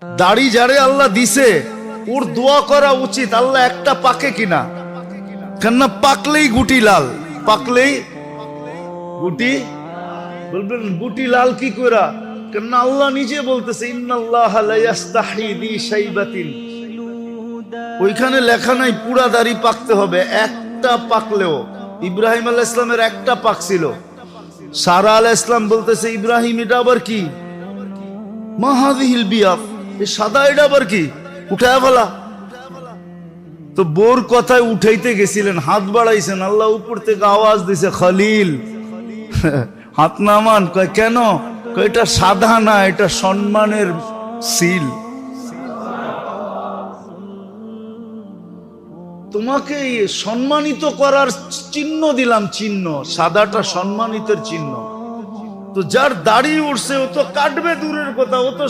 দাড়ি যারে আল্লাহ দিছে ওর দোয়া করা উচিত আল্লাহ একটা পাকে কিনা, কেননা পাকলেই গুটি লাল, পাকলেই গুটি, বলবেন গুটি লাল কি করা, কেননা আল্লাহ নিজে বলতেছে ইন্নাল্লাহা লা ইস্তাহি বি শাইবাতিন, ওইখানে লেখা নাই পুরা দাড়ি পাকতে হবে, একটা পাকলেও। ইব্রাহিম আলাইহিস সালামের একটা পাকছিল, সারা আলাইহিস সালাম বলতেছে ইব্রাহিম এটা আবার কি, মা হাযিহিল বিয়াদ, এই সাদা এটা আবার কি, উঠায় ফেলা। তো বোর কথায় উঠাইতে গেছিলেন, হাত বাড়াইছেন, আল্লাহ উপর থেকে আওয়াজ দিছে খলিল হাত নামান। কয় কেন? কয় এটা সাদা না, এটা সম্মানের সিল, তোমাকে সম্মানিত করার চিহ্ন দিলাম, চিহ্ন সাদাটা সম্মানিতের চিহ্ন। তো যার দাড়ি উঠছে ও তো কাটবে দূরের কথা, ও তো